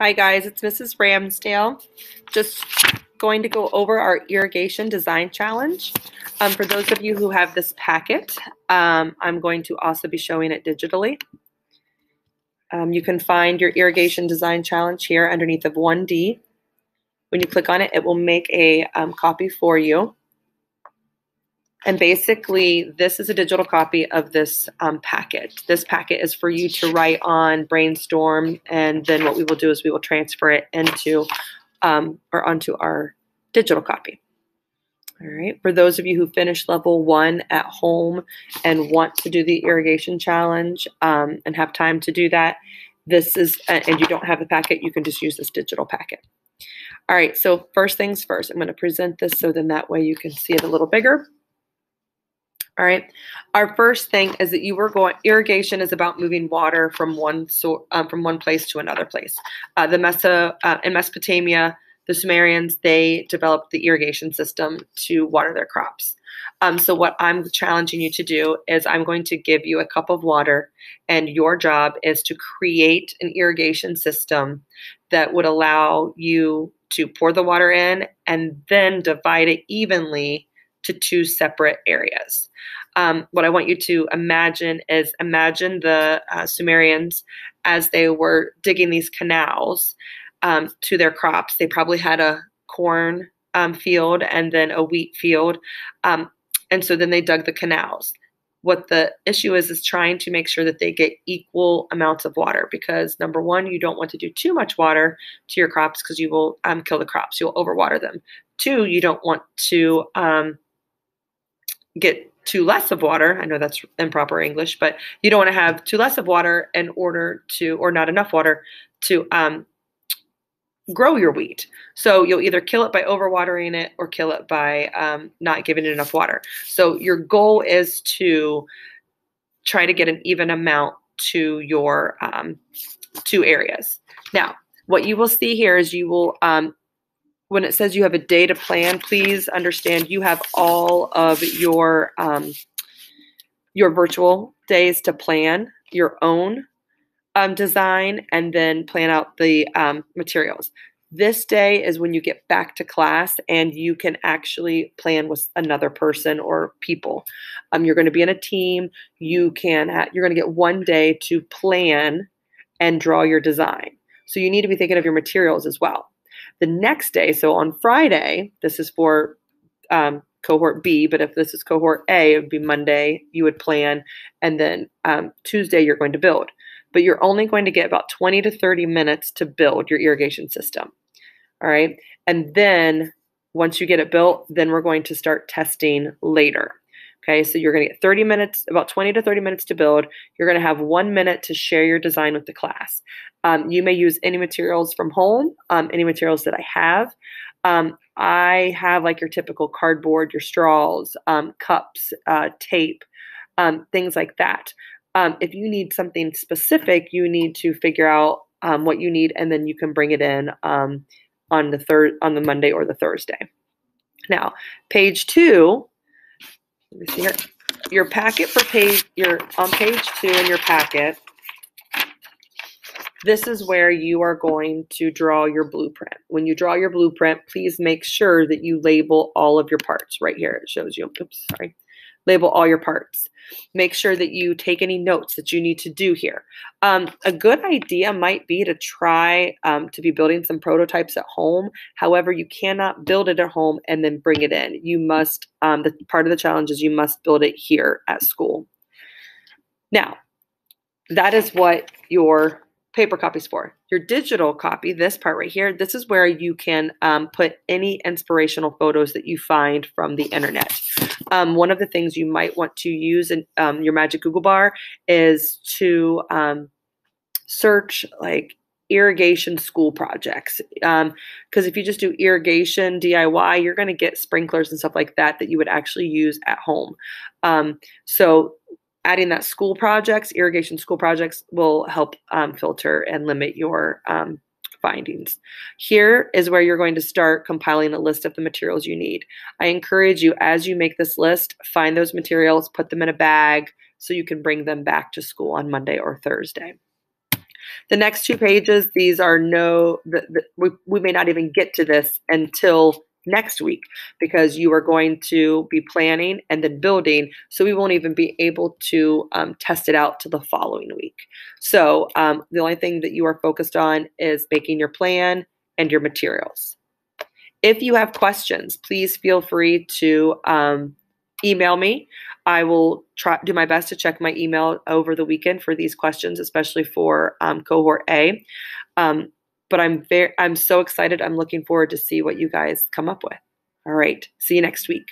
Hi guys, it's Mrs. Ramsdale. Just going to go over our irrigation design challenge. For those of you who have this packet, I'm going to also be showing it digitally. You can find your irrigation design challenge here underneath of 1D. When you click on it, it will make a copy for you. And basically, this is a digital copy of this packet. This packet is for you to write on, brainstorm, and then what we will do is we will transfer it into or onto our digital copy. All right. For those of you who finished level 1 at home and want to do the irrigation challenge and have time to do that, this is, and you don't have the packet, you can just use this digital packet. All right. So first things first, I'm going to present this so then that way you can see it a little bigger. All right. Our first thing is that irrigation is about moving water from one place to another place. In Mesopotamia, the Sumerians, they developed the irrigation system to water their crops. So what I'm challenging you to do is I'm going to give you a cup of water, and your job is to create an irrigation system that would allow you to pour the water in and then divide it evenly to 2 separate areas. What I want you to imagine the Sumerians as they were digging these canals to their crops. They probably had a corn field and then a wheat field. And so then they dug the canals. What the issue is trying to make sure that they get equal amounts of water, because number one, you don't want to do too much water to your crops because you will kill the crops. You'll overwater them. 2, you don't want to get too less of water. I know that's improper English, but you don't want to have too less of water in order to, or not enough water to grow your wheat. So you'll either kill it by overwatering it or kill it by not giving it enough water. So your goal is to try to get an even amount to your 2 areas. Now, what you will see here is you will when it says you have a day to plan, please understand you have all of your virtual days to plan your own design and then plan out the materials. This day is when you get back to class and you can actually plan with another person or people. You're going to be in a team. You're going to get 1 day to plan and draw your design. So you need to be thinking of your materials as well. The next day, so on Friday, this is for cohort B, but if this is cohort A, it would be Monday, you would plan, and then Tuesday you're going to build. But you're only going to get about 20 to 30 minutes to build your irrigation system. All right. And then once you get it built, then we're going to start testing later. Okay, so you're going to get 30 minutes, about 20 to 30 minutes to build. You're going to have 1 minute to share your design with the class. You may use any materials from home, any materials that I have. I have like your typical cardboard, your straws, cups, tape, things like that. If you need something specific, you need to figure out what you need, and then you can bring it in on the Monday or the Thursday. Now, page 2. Let me see here. Your packet you're on page 2 in your packet. This is where you are going to draw your blueprint. When you draw your blueprint, please make sure that you label all of your parts. Right here, it shows you. Oops, sorry. Label all your parts. Make sure that you take any notes that you need to do here. A good idea might be to try to be building some prototypes at home. However, you cannot build it at home and then bring it in. You must, the part of the challenge is you must build it here at school. Now, that is what your paper copy is for. Your digital copy, this part right here, this is where you can put any inspirational photos that you find from the internet. One of the things you might want to use in your Magic Google bar is to search like irrigation school projects. Because if you just do irrigation DIY, you're going to get sprinklers and stuff like that that you would actually use at home. So adding that irrigation school projects will help filter and limit your findings. Here is where you're going to start compiling a list of the materials you need. I encourage you, as you make this list, find those materials, put them in a bag so you can bring them back to school on Monday or Thursday. The next 2 pages, these are we may not even get to this until next week because you are going to be planning and then building. So we won't even be able to test it out to the following week. So the only thing that you are focused on is making your plan and your materials. If you have questions, please feel free to email me. I will do my best to check my email over the weekend for these questions, especially for cohort A. But I'm so excited. I'm looking forward to see what you guys come up with. All right. See you next week.